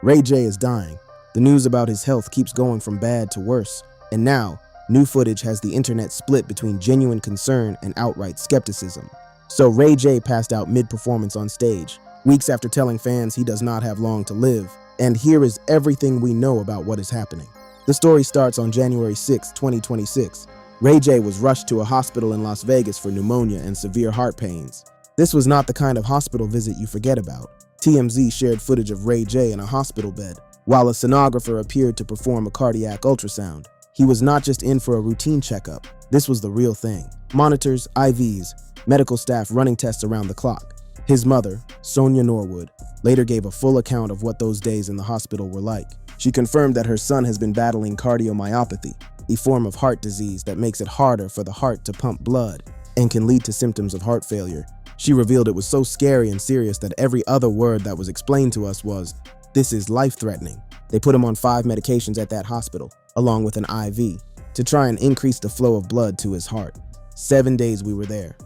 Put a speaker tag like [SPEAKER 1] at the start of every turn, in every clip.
[SPEAKER 1] Ray J is dying. The news about his health keeps going from bad to worse, and now, new footage has the internet split between genuine concern and outright skepticism. So Ray J passed out mid-performance on stage, weeks after telling fans he does not have long to live. And here is everything we know about what is happening. The story starts on January 6, 2026. Ray J was rushed to a hospital in Las Vegas for pneumonia and severe heart pains. This was not the kind of hospital visit you forget about. TMZ shared footage of Ray J in a hospital bed, while a sonographer appeared to perform a cardiac ultrasound. He was not just in for a routine checkup. This was the real thing. Monitors, IVs, medical staff running tests around the clock. His mother, Sonia Norwood, later gave a full account of what those days in the hospital were like. She confirmed that her son has been battling cardiomyopathy, a form of heart disease that makes it harder for the heart to pump blood and can lead to symptoms of heart failure. She revealed it was so scary and serious that every other word that was explained to us was, "This is life-threatening." They put him on 5 medications at that hospital, along with an IV, to try and increase the flow of blood to his heart. 7 days we were there.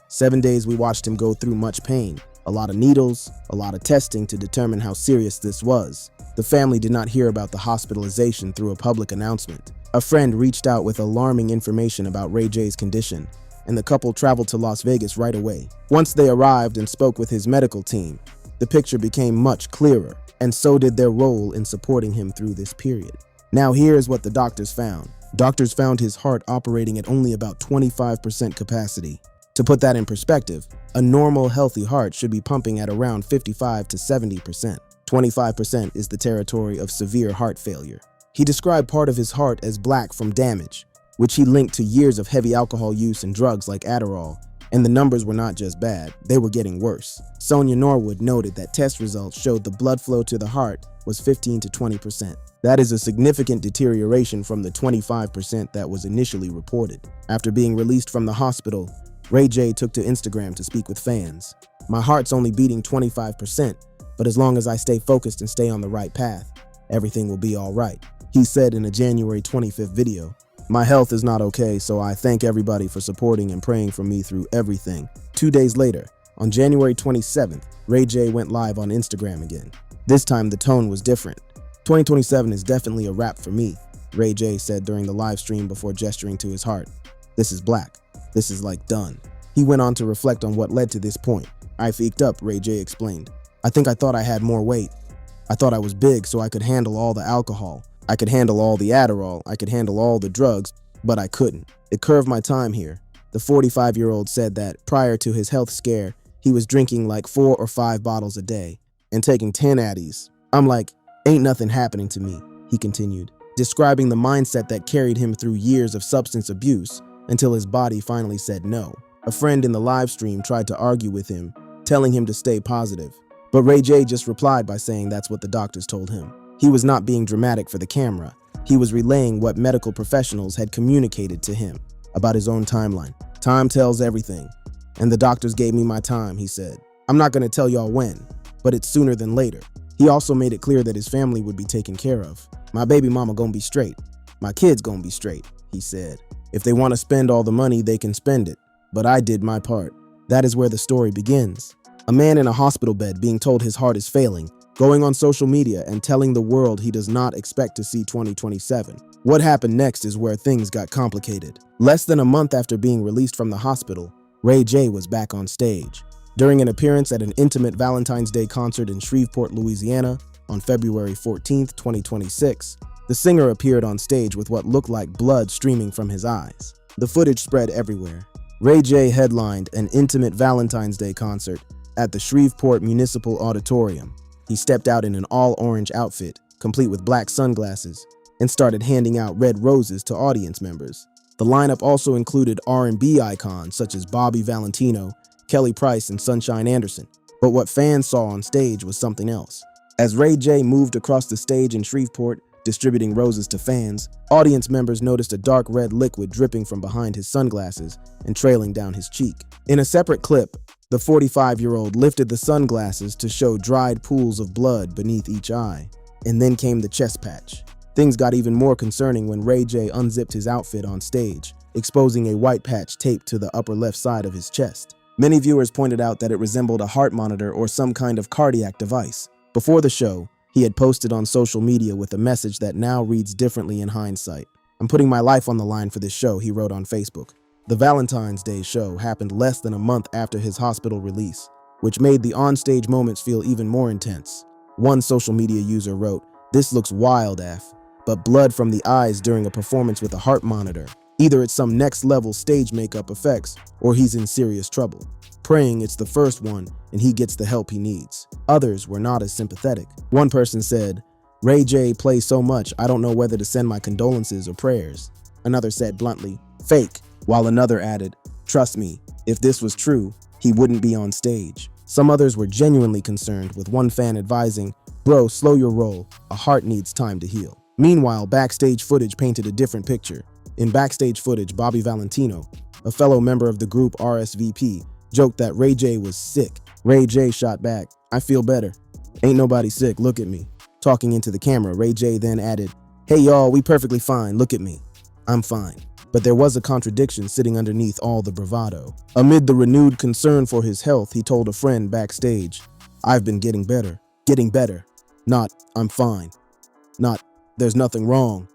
[SPEAKER 1] 7 days we watched him go through much pain, a lot of needles, a lot of testing to determine how serious this was. The family did not hear about the hospitalization through a public announcement. A friend reached out with alarming information about Ray J's condition, and the couple traveled to Las Vegas right away. Once they arrived and spoke with his medical team, the picture became much clearer, and so did their role in supporting him through this period. Now here's what the doctors found. Doctors found his heart operating at only about 25% capacity. To put that in perspective, a normal healthy heart should be pumping at around 55 to 70%. 25% is the territory of severe heart failure. He described part of his heart as black from damage, which he linked to years of heavy alcohol use and drugs like Adderall, and the numbers were not just bad, they were getting worse. Sonia Norwood noted that test results showed the blood flow to the heart was 15 to 20%. That is a significant deterioration from the 25% that was initially reported. After being released from the hospital, Ray J took to Instagram to speak with fans. "My heart's only beating 25%, but as long as I stay focused and stay on the right path, everything will be all right," he said in a January 25th video. "My health is not okay, so I thank everybody for supporting and praying for me through everything." 2 days later, on January 27th, Ray J went live on Instagram again. This time the tone was different. "2027 is definitely a wrap for me," Ray J said during the live stream before gesturing to his heart. "This is black. This is like done." He went on to reflect on what led to this point. "I freaked up," Ray J explained. I thought I had more weight. I thought I was big so I could handle all the alcohol. I could handle all the Adderall. I could handle all the drugs, but I couldn't. It curved my time here." The 45-year-old said that prior to his health scare, he was drinking like 4 or 5 bottles a day and taking 10 Addies. "I'm like, ain't nothing happening to me," he continued, describing the mindset that carried him through years of substance abuse until his body finally said no. A friend in the live stream tried to argue with him, telling him to stay positive. But Ray J just replied by saying that's what the doctors told him. He was not being dramatic for the camera. He was relaying what medical professionals had communicated to him about his own timeline. "Time tells everything, and the doctors gave me my time," he said. "I'm not gonna tell y'all when, but it's sooner than later." He also made it clear that his family would be taken care of. "My baby mama gonna be straight. My kids gonna be straight," he said. "If they wanna spend all the money, they can spend it, but I did my part." That is where the story begins. A man in a hospital bed being told his heart is failing, going on social media and telling the world he does not expect to see 2027. What happened next is where things got complicated. Less than a month after being released from the hospital, Ray J was back on stage. During an appearance at an intimate Valentine's Day concert in Shreveport, Louisiana, on February 14th, 2026, the singer appeared on stage with what looked like blood streaming from his eyes. The footage spread everywhere. Ray J headlined an intimate Valentine's Day concert at the Shreveport Municipal Auditorium. He stepped out in an all-orange outfit, complete with black sunglasses, and started handing out red roses to audience members. The lineup also included R&B icons such as Bobby Valentino, Kelly Price, and Sunshine Anderson. But what fans saw on stage was something else. As Ray J moved across the stage in Shreveport, distributing roses to fans, audience members noticed a dark red liquid dripping from behind his sunglasses and trailing down his cheek. In a separate clip, the 45-year-old lifted the sunglasses to show dried pools of blood beneath each eye, and then came the chest patch. Things got even more concerning when Ray J unzipped his outfit on stage, exposing a white patch taped to the upper left side of his chest. Many viewers pointed out that it resembled a heart monitor or some kind of cardiac device. Before the show, He had posted on social media with a message that now reads differently in hindsight. "I'm putting my life on the line for this show," he wrote on Facebook. The Valentine's Day show happened less than a month after his hospital release, which made the onstage moments feel even more intense. One social media user wrote, "This looks wild, F, but blood from the eyes during a performance with a heart monitor. Either it's some next-level stage makeup effects, or he's in serious trouble. Praying it's the first one and he gets the help he needs." Others were not as sympathetic. One person said, "Ray J plays so much, I don't know whether to send my condolences or prayers." Another said bluntly, "Fake," while another added, "Trust me, if this was true, he wouldn't be on stage." Some others were genuinely concerned, with one fan advising, "Bro, slow your roll, a heart needs time to heal." Meanwhile, backstage footage painted a different picture. In backstage footage, Bobby Valentino, a fellow member of the group RSVP, joked that Ray J was sick. Ray J shot back, "I feel better. Ain't nobody sick, look at me." Talking into the camera, Ray J then added, "Hey y'all, we perfectly fine, look at me. I'm fine." But there was a contradiction sitting underneath all the bravado. Amid the renewed concern for his health, he told a friend backstage, "I've been getting better. Getting better. Not, I'm fine. Not, there's nothing wrong.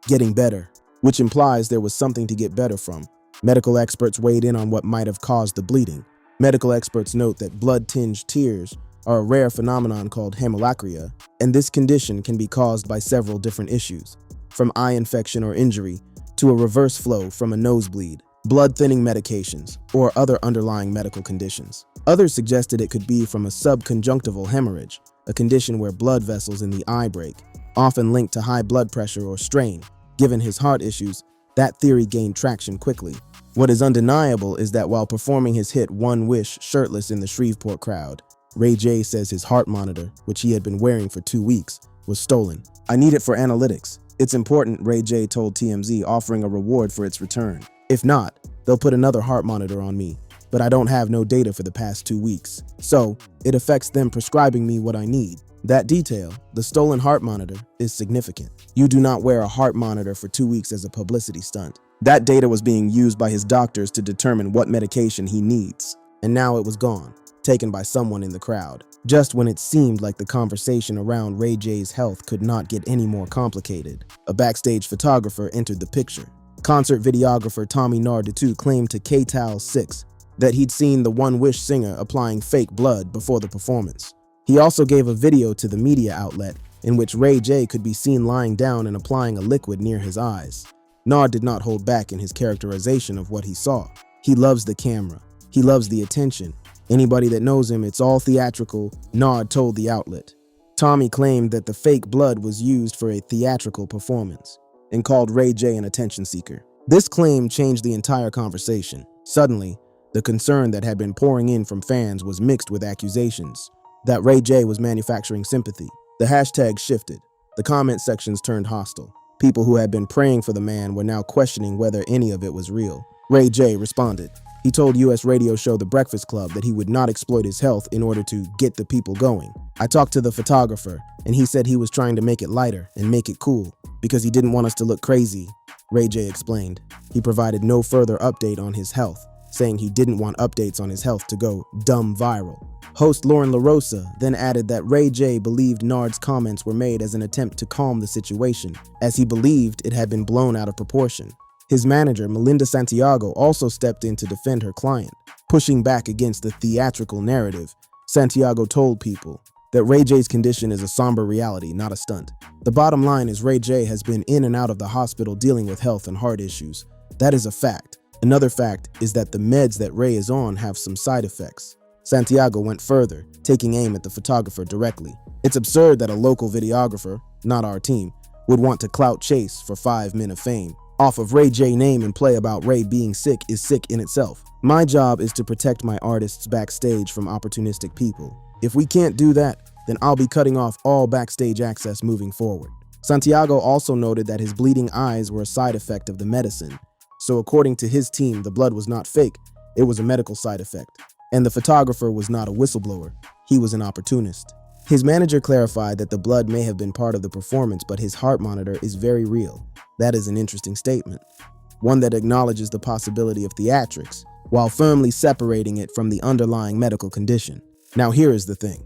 [SPEAKER 1] Getting better." Which implies there was something to get better from. Medical experts weighed in on what might have caused the bleeding. Medical experts note that blood-tinged tears are a rare phenomenon called hemolacria, and this condition can be caused by several different issues, from eye infection or injury to a reverse flow from a nosebleed, blood-thinning medications, or other underlying medical conditions. Others suggested it could be from a subconjunctival hemorrhage, a condition where blood vessels in the eye break, often linked to high blood pressure or strain. Given his heart issues, that theory gained traction quickly. What is undeniable is that while performing his hit One Wish shirtless in the Shreveport crowd, Ray J says his heart monitor, which he had been wearing for 2 weeks, was stolen. "I need it for analytics. It's important," Ray J told TMZ, offering a reward for its return. "If not, they'll put another heart monitor on me, but I don't have no data for the past 2 weeks. So, it affects them prescribing me what I need." That detail, the stolen heart monitor, is significant. You do not wear a heart monitor for 2 weeks as a publicity stunt. That data was being used by his doctors to determine what medication he needs. And now it was gone, taken by someone in the crowd. Just when it seemed like the conversation around Ray J's health could not get any more complicated, a backstage photographer entered the picture. Concert videographer Tommy Nardittu claimed to KTAL6 that he'd seen the One Wish singer applying fake blood before the performance. He also gave a video to the media outlet in which Ray J could be seen lying down and applying a liquid near his eyes. Nard did not hold back in his characterization of what he saw. He loves the camera. He loves the attention. Anybody that knows him, it's all theatrical, Nard told the outlet. Tommy claimed that the fake blood was used for a theatrical performance and called Ray J an attention seeker. This claim changed the entire conversation. Suddenly, the concern that had been pouring in from fans was mixed with accusations that Ray J was manufacturing sympathy. The hashtag shifted. The comment sections turned hostile. People who had been praying for the man were now questioning whether any of it was real. Ray J responded. He told U.S. radio show The Breakfast Club that he would not exploit his health in order to get the people going. "I talked to the photographer, and he said he was trying to make it lighter and make it cool because he didn't want us to look crazy," Ray J explained. He provided no further update on his health, saying he didn't want updates on his health to go dumb viral. Host Lauren LaRosa then added that Ray J believed Nard's comments were made as an attempt to calm the situation, as he believed it had been blown out of proportion. His manager, Melinda Santiago, also stepped in to defend her client, pushing back against the theatrical narrative. Santiago told People that Ray J's condition is a somber reality, not a stunt. The bottom line is Ray J has been in and out of the hospital dealing with health and heart issues. That is a fact. Another fact is that the meds that Ray is on have some side effects. Santiago went further, taking aim at the photographer directly. "It's absurd that a local videographer, not our team, would want to clout chase for 5 men of fame off of Ray J name and play about Ray being sick is sick in itself. My job is to protect my artists backstage from opportunistic people. If we can't do that, then I'll be cutting off all backstage access moving forward." Santiago also noted that his bleeding eyes were a side effect of the medicine. So according to his team, the blood was not fake, it was a medical side effect. And the photographer was not a whistleblower, he was an opportunist. His manager clarified that the blood may have been part of the performance, but his heart monitor is very real. That is an interesting statement, one that acknowledges the possibility of theatrics, while firmly separating it from the underlying medical condition. Now here is the thing.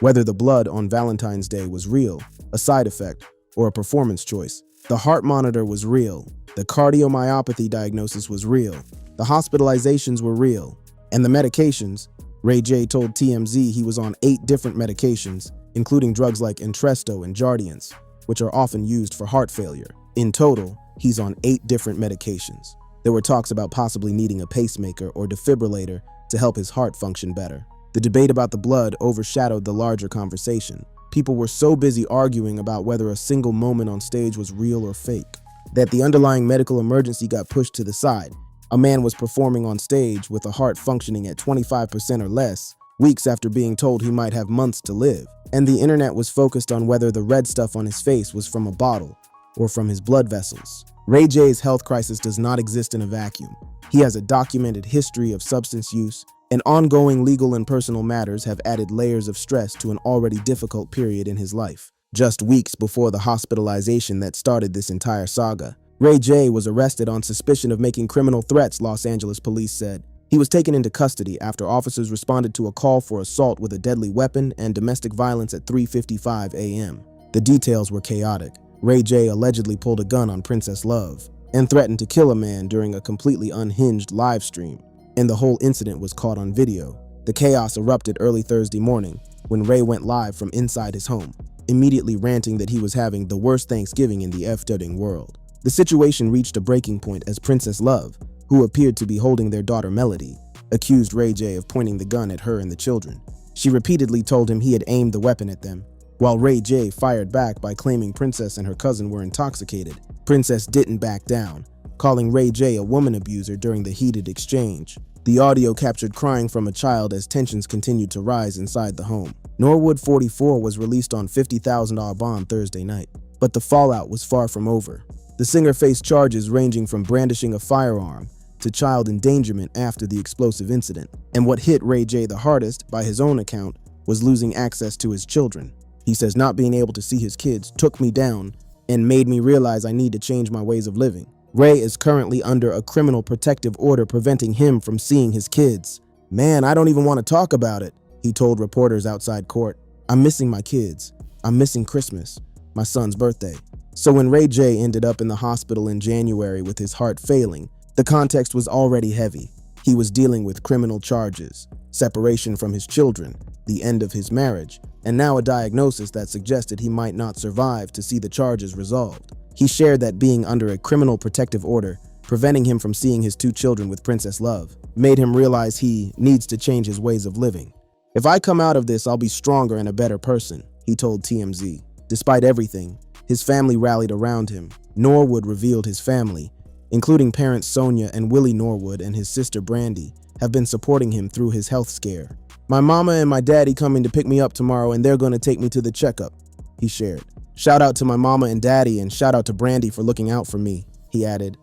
[SPEAKER 1] whether the blood on Valentine's Day was real, a side effect, or a performance choice. The heart monitor was real, the cardiomyopathy diagnosis was real, the hospitalizations were real, and the medications. Ray J told TMZ he was on 8 different medications, including drugs like Entresto and Jardiance, which are often used for heart failure. In total, he's on 8 different medications. There were talks about possibly needing a pacemaker or defibrillator to help his heart function better. The debate about the blood overshadowed the larger conversation. People were so busy arguing about whether a single moment on stage was real or fake, that the underlying medical emergency got pushed to the side. A man was performing on stage with a heart functioning at 25% or less, weeks after being told he might have months to live. And the internet was focused on whether the red stuff on his face was from a bottle or from his blood vessels. Ray J's health crisis does not exist in a vacuum. He has a documented history of substance use, and ongoing legal and personal matters have added layers of stress to an already difficult period in his life. Just weeks before the hospitalization that started this entire saga, Ray J was arrested on suspicion of making criminal threats, Los Angeles police said. He was taken into custody after officers responded to a call for assault with a deadly weapon and domestic violence at 3:55 a.m. The details were chaotic. Ray J allegedly pulled a gun on Princess Love and threatened to kill a man during a completely unhinged live stream, and the whole incident was caught on video. The chaos erupted early Thursday morning when Ray went live from inside his home, immediately ranting that he was having the worst Thanksgiving in the effing world. The situation reached a breaking point as Princess Love, who appeared to be holding their daughter Melody, accused Ray J of pointing the gun at her and the children. She repeatedly told him he had aimed the weapon at them, while Ray J fired back by claiming Princess and her cousin were intoxicated. Princess didn't back down, calling Ray J a woman abuser during the heated exchange. The audio captured crying from a child as tensions continued to rise inside the home. Norwood 44 was released on $50,000 bond Thursday night, but the fallout was far from over. The singer faced charges ranging from brandishing a firearm to child endangerment after the explosive incident. And what hit Ray J the hardest, by his own account, was losing access to his children. He says, "Not being able to see his kids took me down and made me realize I need to change my ways of living." Ray is currently under a criminal protective order preventing him from seeing his kids. "Man, I don't even want to talk about it," he told reporters outside court. "I'm missing my kids. I'm missing Christmas, my son's birthday." So when Ray J ended up in the hospital in January with his heart failing, the context was already heavy. He was dealing with criminal charges, separation from his children, the end of his marriage, and now a diagnosis that suggested he might not survive to see the charges resolved. He shared that being under a criminal protective order, preventing him from seeing his 2 children with Princess Love, made him realize he needs to change his ways of living. "If I come out of this, I'll be stronger and a better person," he told TMZ. Despite everything, his family rallied around him. Norwood revealed his family, including parents Sonia and Willie Norwood and his sister Brandy, have been supporting him through his health scare. "My mama and my daddy coming to pick me up tomorrow and they're going to take me to the checkup," he shared. "Shout out to my mama and daddy and shout out to Brandy for looking out for me," he added.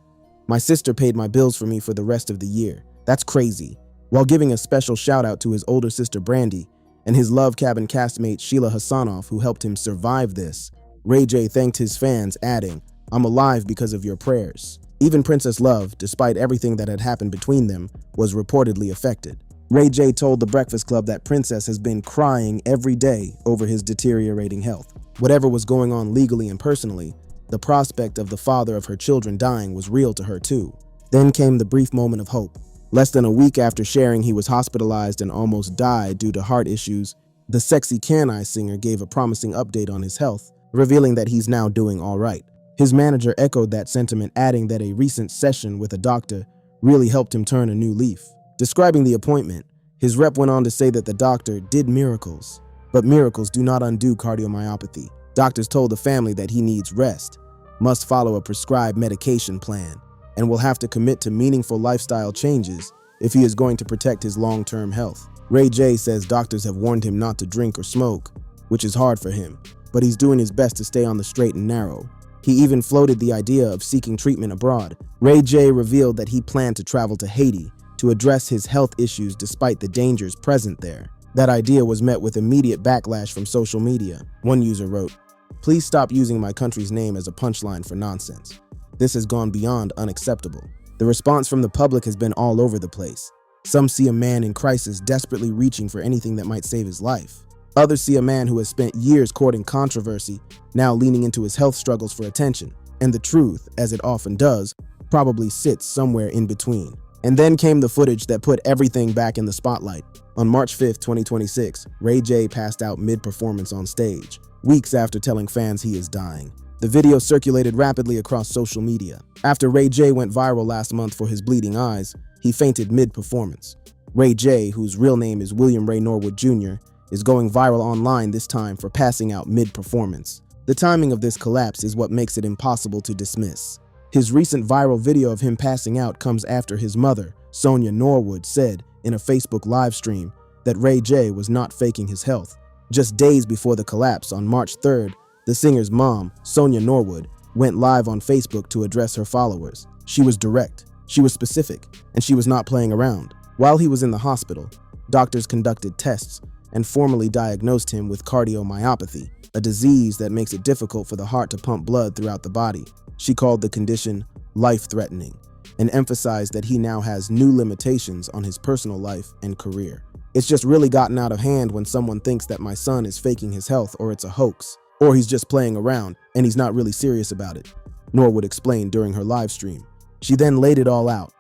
[SPEAKER 1] "My sister paid my bills for me for the rest of the year. That's crazy," while giving a special shout out to his older sister Brandy and his Love Cabin castmate Sheila Hasanoff, who helped him survive this. Ray J thanked his fans, adding, "I'm alive because of your prayers." Even Princess Love, despite everything that had happened between them, was reportedly affected. Ray J told The Breakfast Club that Princess has been crying every day over his deteriorating health. Whatever was going on legally and personally, the prospect of the father of her children dying was real to her too. Then came the brief moment of hope. Less than a week after sharing he was hospitalized and almost died due to heart issues, the Sexy Can I singer gave a promising update on his health, revealing that he's now doing all right. His manager echoed that sentiment, adding that a recent session with a doctor really helped him turn a new leaf. Describing the appointment, his rep went on to say that the doctor did miracles, but miracles do not undo cardiomyopathy. Doctors told the family that he needs rest, must follow a prescribed medication plan, and will have to commit to meaningful lifestyle changes if he is going to protect his long-term health. Ray J says doctors have warned him not to drink or smoke, which is hard for him, but he's doing his best to stay on the straight and narrow. He even floated the idea of seeking treatment abroad. Ray J revealed that he planned to travel to Haiti to address his health issues despite the dangers present there. That idea was met with immediate backlash from social media. One user wrote, "Please stop using my country's name as a punchline for nonsense. This has gone beyond unacceptable." The response from the public has been all over the place. Some see a man in crisis desperately reaching for anything that might save his life. Others see a man who has spent years courting controversy, now leaning into his health struggles for attention. And the truth, as it often does, probably sits somewhere in between. And then came the footage that put everything back in the spotlight. On March 5th, 2026, Ray J passed out mid-performance on stage, weeks after telling fans he is dying. The video circulated rapidly across social media. After Ray J went viral last month for his bleeding eyes, he fainted mid-performance. Ray J, whose real name is William Ray Norwood Jr., is going viral online this time for passing out mid-performance. The timing of this collapse is what makes it impossible to dismiss. His recent viral video of him passing out comes after his mother, Sonia Norwood, said in a Facebook live stream that Ray J was not faking his health. Just days before the collapse, on March 3rd, the singer's mom, Sonia Norwood, went live on Facebook to address her followers. She was direct, she was specific, and she was not playing around. While he was in the hospital, doctors conducted tests and formally diagnosed him with cardiomyopathy, a disease that makes it difficult for the heart to pump blood throughout the body. She called the condition life-threatening and emphasized that he now has new limitations on his personal life and career. It's just really gotten out of hand when someone thinks that my son is faking his health, or it's a hoax, or he's just playing around and he's not really serious about it, Norwood explained during her live stream. She then laid it all out.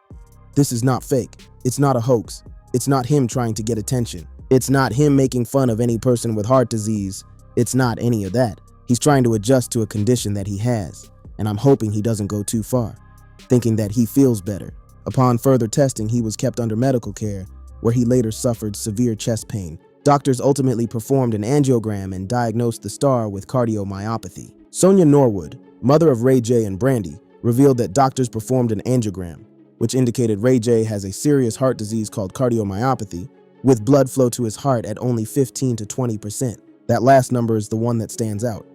[SPEAKER 1] This is not fake. It's not a hoax. It's not him trying to get attention. It's not him making fun of any person with heart disease. It's not any of that. He's trying to adjust to a condition that he has, and I'm hoping he doesn't go too far, thinking that he feels better. Upon further testing, he was kept under medical care, where he later suffered severe chest pain. Doctors ultimately performed an angiogram and diagnosed the star with cardiomyopathy. Sonia Norwood, mother of Ray J and Brandy, revealed that doctors performed an angiogram, which indicated Ray J has a serious heart disease called cardiomyopathy, with blood flow to his heart at only 15 to 20%. That last number is the one that stands out,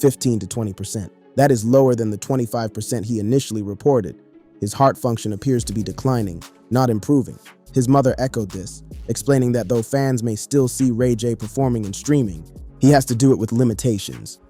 [SPEAKER 1] 15 to 20%. That is lower than the 25% he initially reported. His heart function appears to be declining, not improving. His mother echoed this, explaining that though fans may still see Ray J performing and streaming, he has to do it with limitations.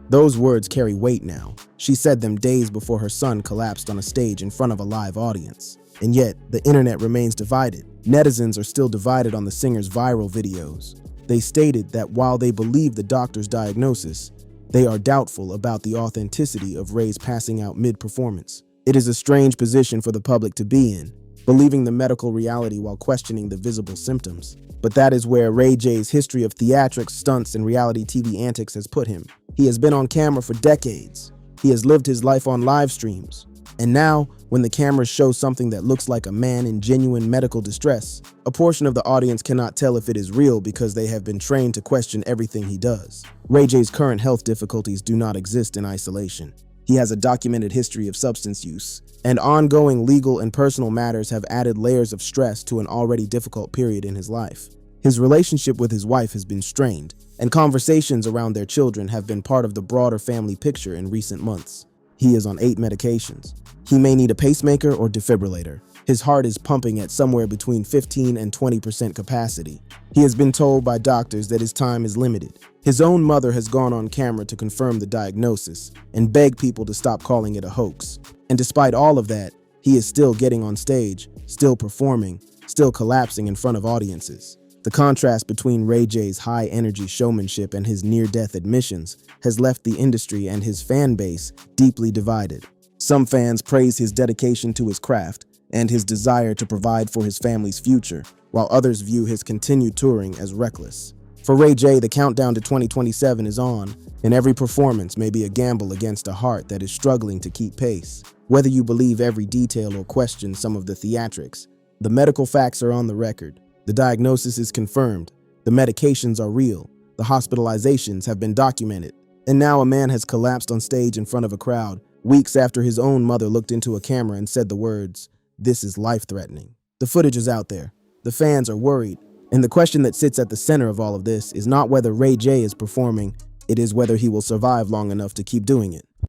[SPEAKER 1] Those words carry weight now. She said them days before her son collapsed on a stage in front of a live audience. And yet, the internet remains divided. Netizens are still divided on the singer's viral videos. They stated that while they believe the doctor's diagnosis, they are doubtful about the authenticity of Ray's passing out mid-performance. It is a strange position for the public to be in, believing the medical reality while questioning the visible symptoms. But that is where Ray J's history of theatrics, stunts, and reality TV antics has put him. He has been on camera for decades. He has lived his life on live streams. And now, when the cameras show something that looks like a man in genuine medical distress, a portion of the audience cannot tell if it is real because they have been trained to question everything he does. Ray J's current health difficulties do not exist in isolation. He has a documented history of substance use, and ongoing legal and personal matters have added layers of stress to an already difficult period in his life. His relationship with his wife has been strained, and conversations around their children have been part of the broader family picture in recent months. He is on 8 medications. He may need a pacemaker or defibrillator. His heart is pumping at somewhere between 15 and 20% capacity. He has been told by doctors that his time is limited. His own mother has gone on camera to confirm the diagnosis and beg people to stop calling it a hoax. And despite all of that, he is still getting on stage, still performing, still collapsing in front of audiences. The contrast between Ray J's high-energy showmanship and his near-death admissions has left the industry and his fan base deeply divided. Some fans praise his dedication to his craft and his desire to provide for his family's future, while others view his continued touring as reckless. For Ray J, the countdown to 2027 is on, and every performance may be a gamble against a heart that is struggling to keep pace. Whether you believe every detail or question some of the theatrics, the medical facts are on the record. The diagnosis is confirmed, the medications are real, the hospitalizations have been documented, and now a man has collapsed on stage in front of a crowd, weeks after his own mother looked into a camera and said the words, "This is life-threatening." The footage is out there. The fans are worried, and the question that sits at the center of all of this is not whether Ray J is performing, it is whether he will survive long enough to keep doing it.